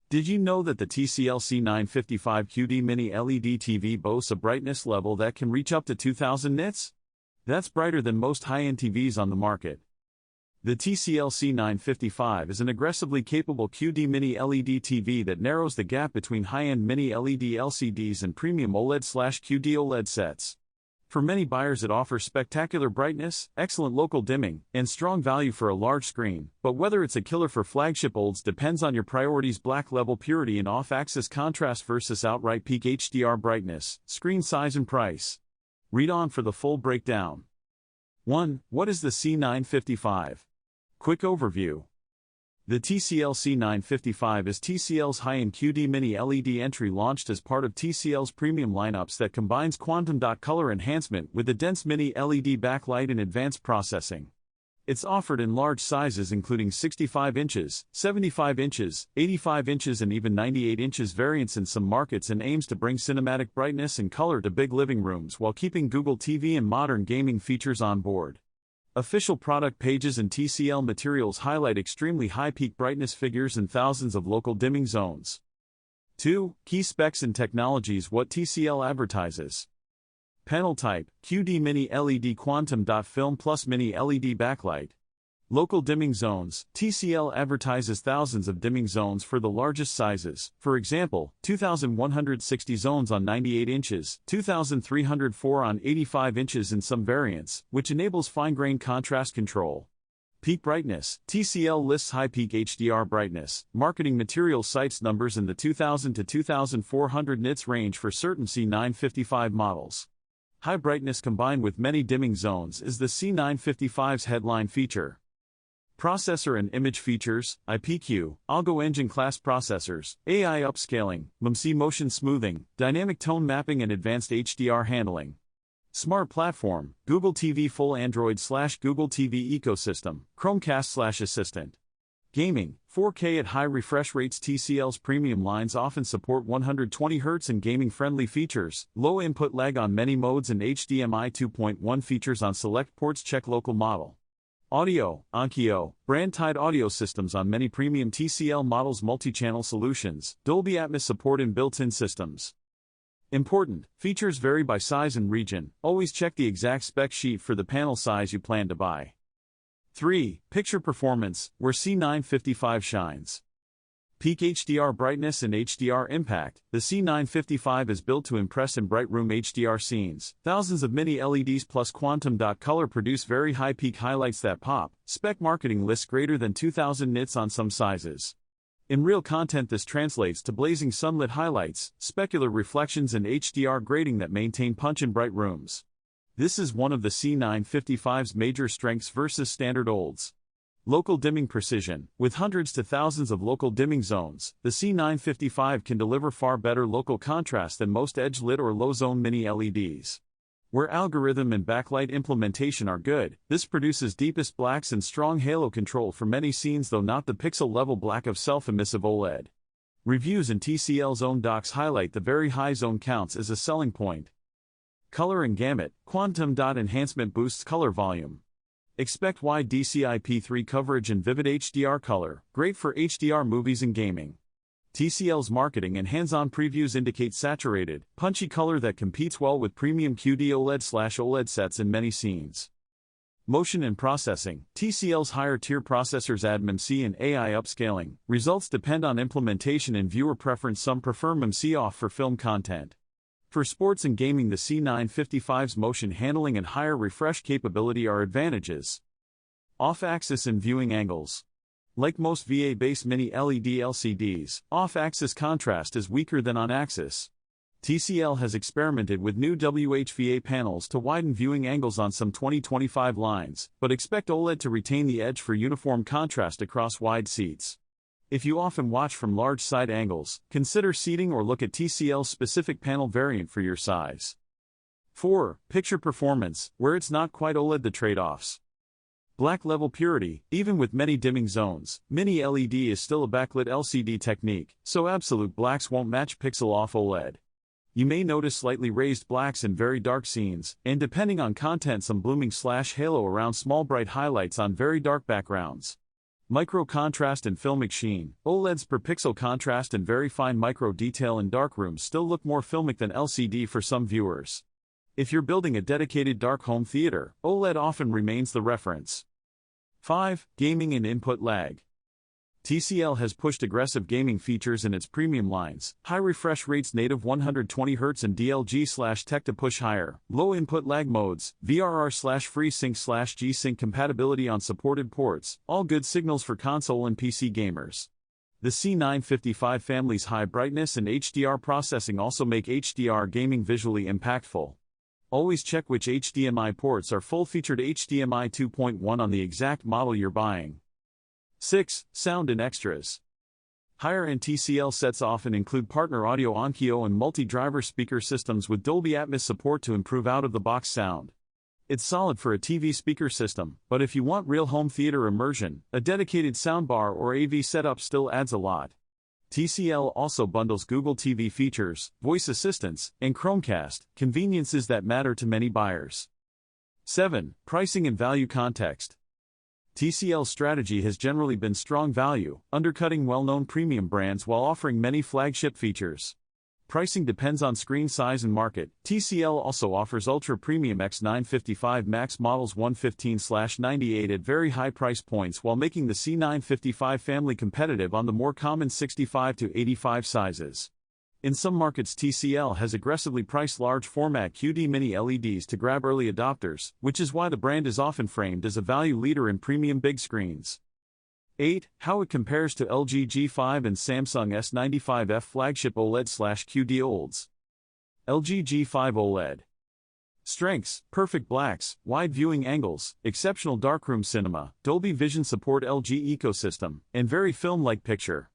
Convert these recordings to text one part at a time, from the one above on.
Did you know that the TCL C955 QD-Mini LED TV boasts a brightness level that can reach up to 2000 nits? That's brighter than most high-end TVs on the market. The TCL C955 is an aggressively capable QD-Mini LED TV that narrows the gap between high-end Mini LED LCDs and premium OLED/QD-OLED sets. For many buyers it offers spectacular brightness, excellent local dimming, and strong value for a large screen, but whether it's a killer for flagship OLEDs depends on your priorities: black level purity and off-axis contrast versus outright peak HDR brightness, screen size and price. Read on for the full breakdown. 1. What is the C955? Quick overview. The TCL C955 is TCL's high-end QD-Mini LED entry launched as part of TCL's premium lineups that combines quantum dot color enhancement with a dense Mini LED backlight and advanced processing. It's offered in large sizes including 65 inches, 75 inches, 85 inches and even 98 inches variants in some markets, and aims to bring cinematic brightness and color to big living rooms while keeping Google TV and modern gaming features on board. Official product pages and TCL materials highlight extremely high peak brightness figures and thousands of local dimming zones. 2. Key specs and technologies. What TCL advertises. Panel type: QD-Mini LED quantum dot film plus Mini LED backlight. Local dimming zones: TCL advertises thousands of dimming zones for the largest sizes, for example, 2,160 zones on 98 inches, 2,304 on 85 inches in some variants, which enables fine-grained contrast control. Peak brightness: TCL lists high peak HDR brightness. Marketing material cites numbers in the 2,000 to 2,400 nits range for certain C955 models. High brightness combined with many dimming zones is the C955's headline feature. Processor and image features: IPQ, Algo Engine class processors, AI upscaling, MMC motion smoothing, dynamic tone mapping and advanced HDR handling. Smart platform: Google TV full Android/Google TV ecosystem, Chromecast/Assistant. Gaming: 4K at high refresh rates. TCL's premium lines often support 120Hz and gaming-friendly features, low input lag on many modes and HDMI 2.1 features on select ports. Check local model. Audio: Onkyo, brand-tied audio systems on many premium TCL models. Multi-channel solutions, Dolby Atmos support in built-in systems. Important: features vary by size and region. Always check the exact spec sheet for the panel size you plan to buy. 3. Picture performance, where C955 shines. Peak HDR brightness and HDR impact. The C955 is built to impress in bright room HDR scenes. Thousands of mini LEDs plus quantum dot color produce very high peak highlights that pop. Spec marketing lists greater than 2000 nits on some sizes. In real content this translates to blazing sunlit highlights, specular reflections and HDR grading that maintain punch in bright rooms. This is one of the C955's major strengths versus standard OLEDs. Local dimming precision: with hundreds to thousands of local dimming zones, the C955 can deliver far better local contrast than most edge-lit or low-zone mini LEDs. Where algorithm and backlight implementation are good, this produces deepest blacks and strong halo control for many scenes, though not the pixel-level black of self-emissive OLED. Reviews and TCL's own docs highlight the very high zone counts as a selling point. Color and gamut: quantum dot enhancement boosts color volume. Expect wide DCI-P3 coverage and vivid HDR color, great for HDR movies and gaming. TCL's marketing and hands-on previews indicate saturated, punchy color that competes well with premium QD-OLED/OLED sets in many scenes. Motion and processing: TCL's higher-tier processors add MMC and AI upscaling. Results depend on implementation and viewer preference. Some prefer MMC off for film content. For sports and gaming, the C955's motion handling and higher refresh capability are advantages. Off-axis and viewing angles. Like most VA-based mini LED LCDs, off-axis contrast is weaker than on-axis. TCL has experimented with new WHVA panels to widen viewing angles on some 2025 lines, but expect OLED to retain the edge for uniform contrast across wide seats. If you often watch from large side angles, consider seating or look at TCL's specific panel variant for your size. 4. Picture performance, where it's not quite OLED. The trade-offs. Black level purity: even with many dimming zones, Mini LED is still a backlit LCD technique, so absolute blacks won't match pixel-off OLED. You may notice slightly raised blacks in very dark scenes, and depending on content some blooming/halo around small bright highlights on very dark backgrounds. Micro contrast and filmic sheen. OLEDs per pixel contrast and very fine micro detail in darkrooms still look more filmic than LCD for some viewers. If you're building a dedicated dark home theater, OLED often remains the reference. 5. Gaming and input lag. TCL has pushed aggressive gaming features in its premium lines, high refresh rates, native 120Hz and DLG/Tech to push higher, low input lag modes, VRR/FreeSync/G-Sync compatibility on supported ports, all good signals for console and PC gamers. The C955 family's high brightness and HDR processing also make HDR gaming visually impactful. Always check which HDMI ports are full-featured HDMI 2.1 on the exact model you're buying. 6. Sound and extras. Higher-end TCL sets often include partner audio Onkyo and multi-driver speaker systems with Dolby Atmos support to improve out-of-the-box sound. It's solid for a TV speaker system, but if you want real home theater immersion, a dedicated soundbar or AV setup still adds a lot. TCL also bundles Google TV features, voice assistants, and Chromecast, conveniences that matter to many buyers. 7. Pricing and value context. TCL's strategy has generally been strong value, undercutting well-known premium brands while offering many flagship features. Pricing depends on screen size and market. TCL also offers ultra-premium X955 Max models 115/98 at very high price points while making the C955 family competitive on the more common 65 to 85 sizes. In some markets, TCL has aggressively priced large-format QD-Mini LEDs to grab early adopters, which is why the brand is often framed as a value leader in premium big screens. 8. How it compares to LG G5 and Samsung S95F flagship OLED/QD-OLEDs. LG G5 OLED. Strengths: perfect blacks, wide viewing angles, exceptional darkroom cinema, Dolby Vision support, LG ecosystem, and very film-like picture.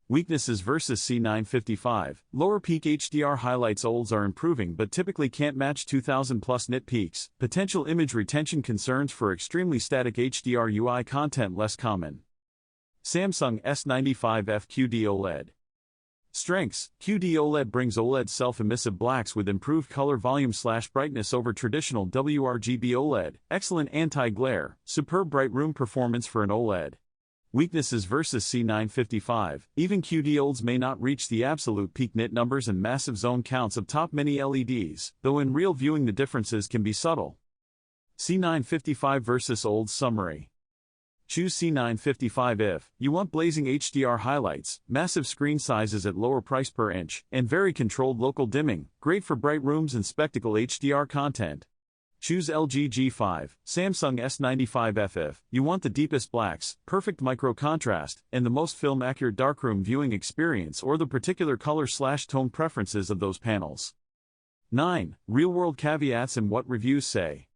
Weaknesses versus C955. Lower peak HDR highlights. OLEDs are improving but typically can't match 2000+ nit peaks. Potential image retention concerns for extremely static HDR UI content less common. Samsung S95F QD-OLED. Strengths: QD-OLED brings OLED self-emissive blacks with improved color volume/brightness over traditional WRGB OLED, excellent anti-glare, superb bright room performance for an OLED. Weaknesses versus C955. Even QD-OLEDs may not reach the absolute peak nit numbers and massive zone counts of top mini LEDs, though in real viewing the differences can be subtle. C955 versus OLEDs summary. Choose C955 if you want blazing HDR highlights, massive screen sizes at lower price per inch, and very controlled local dimming, great for bright rooms and spectacle HDR content. Choose LG G5, Samsung S95F if you want the deepest blacks, perfect micro contrast, and the most film-accurate darkroom viewing experience or the particular color/tone preferences of those panels. 9. Real-world caveats and what reviews say.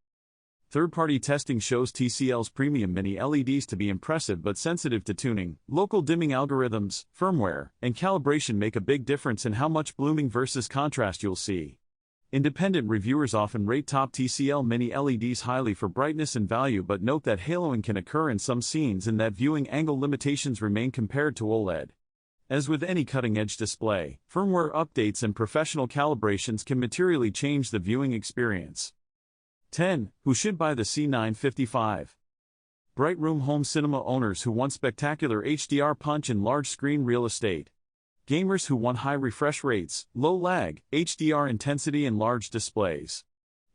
Third-party testing shows TCL's premium mini LEDs to be impressive but sensitive to tuning. Local dimming algorithms, firmware, and calibration make a big difference in how much blooming versus contrast you'll see. Independent reviewers often rate top TCL mini LEDs highly for brightness and value but note that haloing can occur in some scenes and that viewing angle limitations remain compared to OLED. As with any cutting-edge display, firmware updates and professional calibrations can materially change the viewing experience. 10. Who should buy the C955? Bright room home cinema owners who want spectacular HDR punch and large screen real estate. Gamers who want high refresh rates, low lag, HDR intensity and large displays.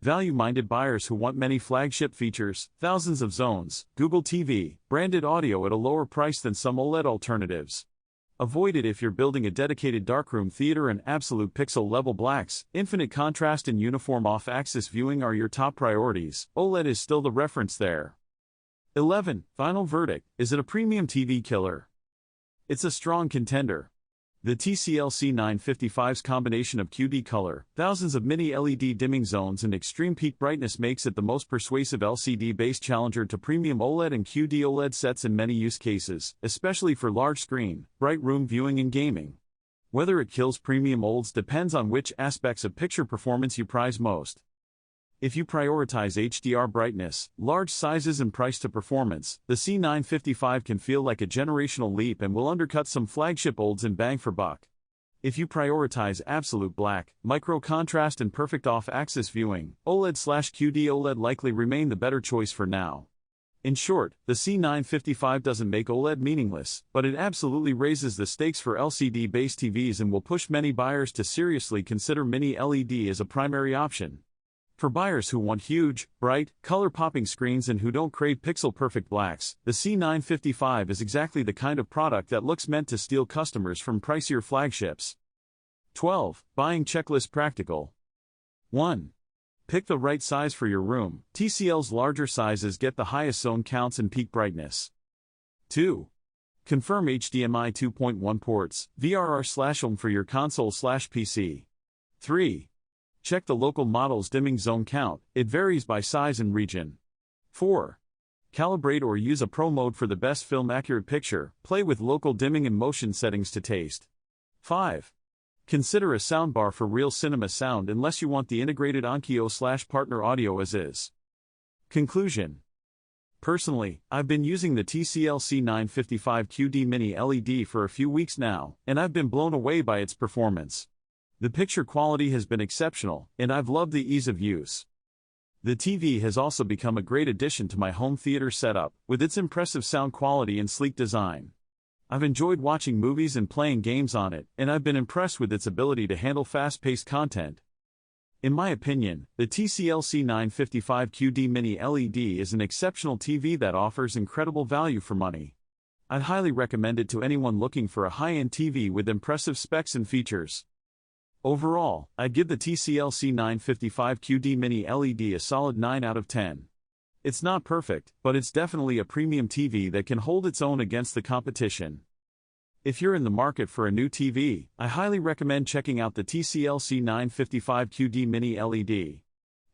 Value-minded buyers who want many flagship features, thousands of zones, Google TV, branded audio at a lower price than some OLED alternatives. Avoid it if you're building a dedicated darkroom theater and absolute pixel-level blacks, infinite contrast and uniform off-axis viewing are your top priorities. OLED is still the reference there. 11. Final verdict, is it a premium TV killer? It's a strong contender. The TCL C955's combination of QD color, thousands of mini LED dimming zones and extreme peak brightness makes it the most persuasive LCD-based challenger to premium OLED and QD-OLED sets in many use cases, especially for large screen, bright room viewing and gaming. Whether it kills premium OLEDs depends on which aspects of picture performance you prize most. If you prioritize HDR brightness, large sizes and price to performance, the C955 can feel like a generational leap and will undercut some flagship OLEDs in bang for buck. If you prioritize absolute black, micro contrast and perfect off-axis viewing, OLED/QD-OLED likely remain the better choice for now. In short, the C955 doesn't make OLED meaningless, but it absolutely raises the stakes for LCD-based TVs and will push many buyers to seriously consider Mini LED as a primary option. For buyers who want huge, bright, color-popping screens and who don't crave pixel-perfect blacks, the C955 is exactly the kind of product that looks meant to steal customers from pricier flagships. 12. Buying checklist practical. 1. Pick the right size for your room. TCL's larger sizes get the highest zone counts and peak brightness. 2. Confirm HDMI 2.1 ports, VRR/OM for your console/PC. 3. Check the local model's dimming zone count, it varies by size and region. 4. Calibrate or use a pro mode for the best film-accurate picture, play with local dimming and motion settings to taste. 5. Consider a soundbar for real cinema sound unless you want the integrated Onkyo/partner audio as is. Conclusion. Personally, I've been using the TCL C955 QD-Mini LED for a few weeks now, and I've been blown away by its performance. The picture quality has been exceptional, and I've loved the ease of use. The TV has also become a great addition to my home theater setup, with its impressive sound quality and sleek design. I've enjoyed watching movies and playing games on it, and I've been impressed with its ability to handle fast-paced content. In my opinion, the TCL C955 QD-Mini LED is an exceptional TV that offers incredible value for money. I'd highly recommend it to anyone looking for a high-end TV with impressive specs and features. Overall, I'd give the TCL C955 QD-Mini LED a solid 9 out of 10. It's not perfect, but it's definitely a premium TV that can hold its own against the competition. If you're in the market for a new TV, I highly recommend checking out the TCL C955 QD-Mini LED.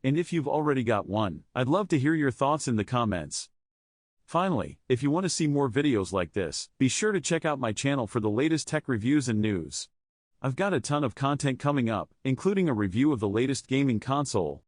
And if you've already got one, I'd love to hear your thoughts in the comments. Finally, if you want to see more videos like this, be sure to check out my channel for the latest tech reviews and news. I've got a ton of content coming up, including a review of the latest gaming console,